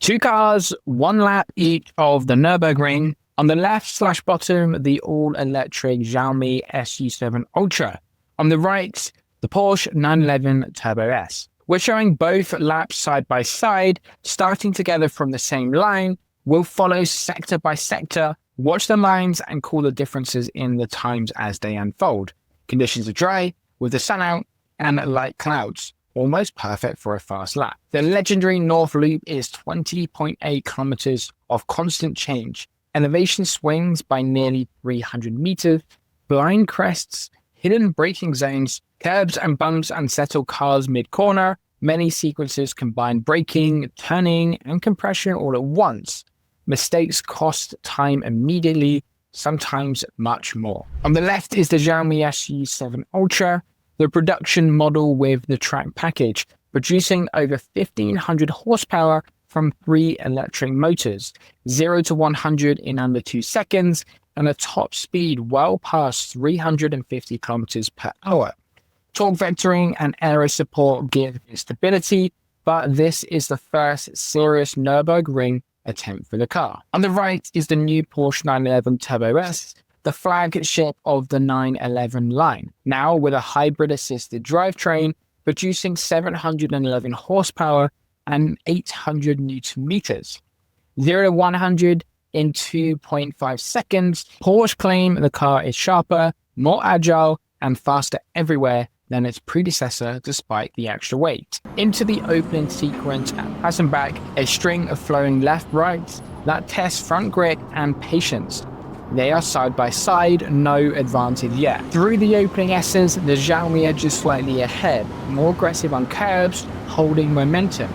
Two cars, one lap each of the Nurburgring. On the left/bottom, the all-electric Xiaomi SU7 Ultra. On the right, the Porsche 911 Turbo S. We're showing both laps side by side, starting together from the same line. We'll follow sector by sector, watch the lines and call the differences in the times as they unfold. Conditions are dry, with the sun out, and light clouds. Almost perfect for a fast lap. The legendary North Loop is 20.8 kilometers of constant change. Elevation swings by nearly 300 meters. Blind crests, hidden braking zones, curbs and bumps unsettle cars mid-corner. Many sequences combine braking, turning, and compression all at once. Mistakes cost time immediately, sometimes much more. On the left is the Xiaomi SU7 Ultra, the production model with the track package, producing over 1,500 horsepower from 3 electric motors, 0 to 100 in under 2 seconds, and a top speed well past 350 kilometers per hour. Torque vectoring and aero support give it stability, but this is the first serious Nurburgring attempt for the car. On the right is the new Porsche 911 Turbo S, the flagship of the 911 line, now with a hybrid assisted drivetrain, producing 711 horsepower and 800 newton meters. 0 to 100 in 2.5 seconds. Porsche claim the car is sharper, more agile, and faster everywhere than its predecessor despite the extra weight. Into the opening sequence at pass and back, a string of flowing left-rights that test front grip and patience. They are side by side, no advantage yet. Through the opening S's, the Xiaomi edges slightly ahead, more aggressive on curbs, holding momentum.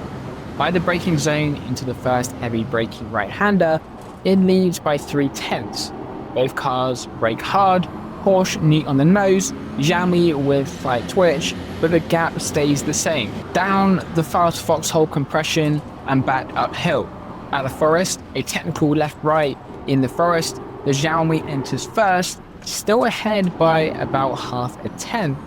By the braking zone into the first heavy braking right-hander, it leads by 3/10. Both cars brake hard, Porsche neat on the nose, Xiaomi with slight twitch, but the gap stays the same. Down the fast foxhole compression and back uphill. At the forest, a technical left-right in the forest, the Xiaomi enters first, still ahead by about half a tenth,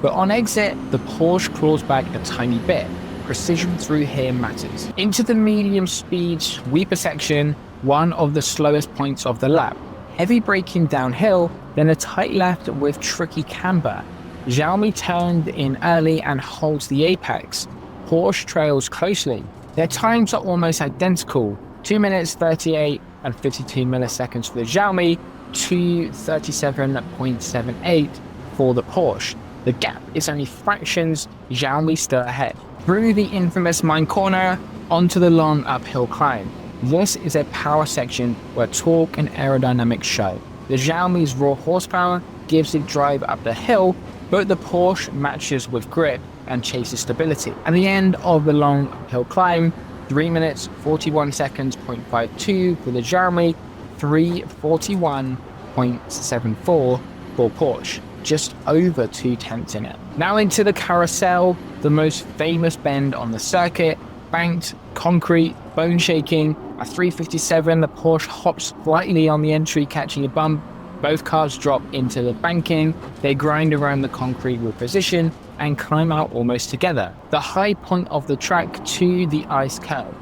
but on exit, the Porsche claws back a tiny bit. Precision through here matters. Into the medium speed sweeper section, one of the slowest points of the lap. Heavy braking downhill, then a tight left with tricky camber. Xiaomi turned in early and holds the apex. Porsche trails closely. Their times are almost identical, 2 minutes 38 and 52 milliseconds for the Xiaomi, 2:37.78 for the Porsche. The gap is only fractions, Xiaomi still ahead. Through the infamous mine corner, onto the long uphill climb. This is a power section where torque and aerodynamics show. The Xiaomi's raw horsepower gives it drive up the hill, but the Porsche matches with grip and chases stability. At the end of the long uphill climb, 3 minutes 41 seconds, 0.52 for the Xiaomi, 3:41.74 for Porsche, just over 2/10 in it. Now into the carousel, the most famous bend on the circuit, banked, concrete, bone shaking. At 3:57, the Porsche hops slightly on the entry, catching a bump. Both cars drop into the banking. They grind around the concrete with precision and climb out almost together. The high point of the track to the ice curve.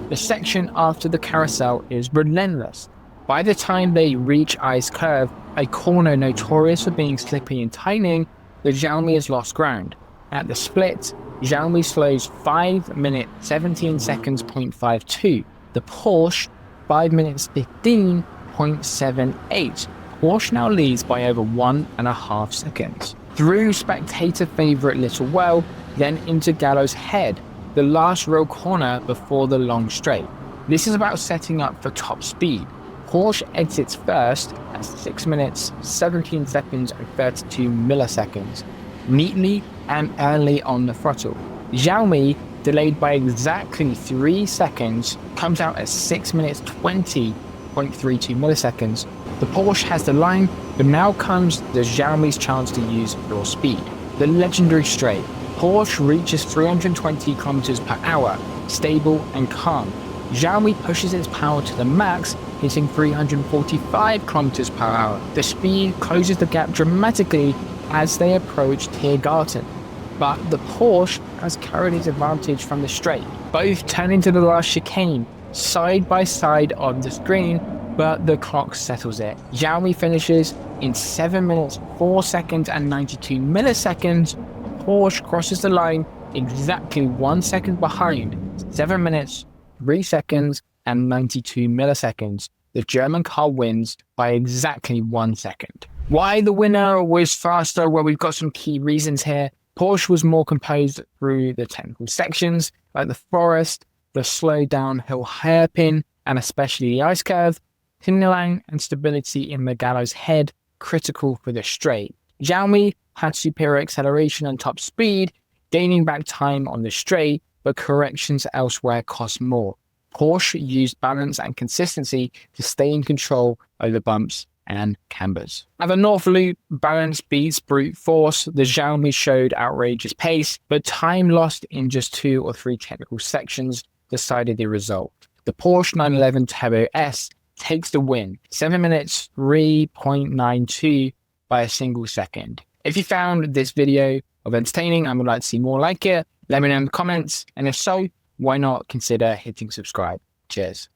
The section after the carousel is relentless. By the time they reach ice curve, a corner notorious for being slippy and tightening, the Xiaomi has lost ground. At the split, Xiaomi slows 5 minutes 17 seconds, 0.52. The Porsche 5 minutes 15.78. Porsche now leads by over 1.5 seconds. Through spectator favorite Little Well, then into Gallows Head, the last real corner before the long straight. This is about setting up for top speed. Porsche exits first at 6 minutes 17 seconds and 32 milliseconds, neatly and early on the throttle. Xiaomi, delayed by exactly 3 seconds, comes out at 6 minutes 20.32 milliseconds. The Porsche has the line, but now comes the Xiaomi's chance to use raw speed. The legendary straight. Porsche reaches 320 kilometers per hour, stable and calm. Xiaomi pushes its power to the max, hitting 345 kilometers per hour. The speed closes the gap dramatically as they approach Tiergarten. But the Porsche has carried its advantage from the straight. Both turn into the last chicane, side by side on the screen, but the clock settles it. Xiaomi finishes in 7 minutes, 4 seconds and 92 milliseconds. Porsche crosses the line exactly 1 second behind, 7 minutes, 3 seconds and 92 milliseconds. The German car wins by exactly 1 second. Why the winner was faster? Well, we've got some key reasons here. Porsche was more composed through the technical sections, like the forest, the slow downhill hairpin, and especially the ice curve. Signaling and stability in the gallows head, critical for the straight. Xiaomi had superior acceleration and top speed, gaining back time on the straight, but corrections elsewhere cost more. Porsche used balance and consistency to stay in control over bumps and cambers. At the North Loop, balance beats brute force. The Xiaomi showed outrageous pace, but time lost in just 2 or 3 technical sections decided the result. The Porsche 911 Turbo S takes the win, 7 minutes 3.92 by a single second. If you found this video of entertaining and would like to see more like it, let me know in the comments, and if so, why not consider hitting subscribe. Cheers.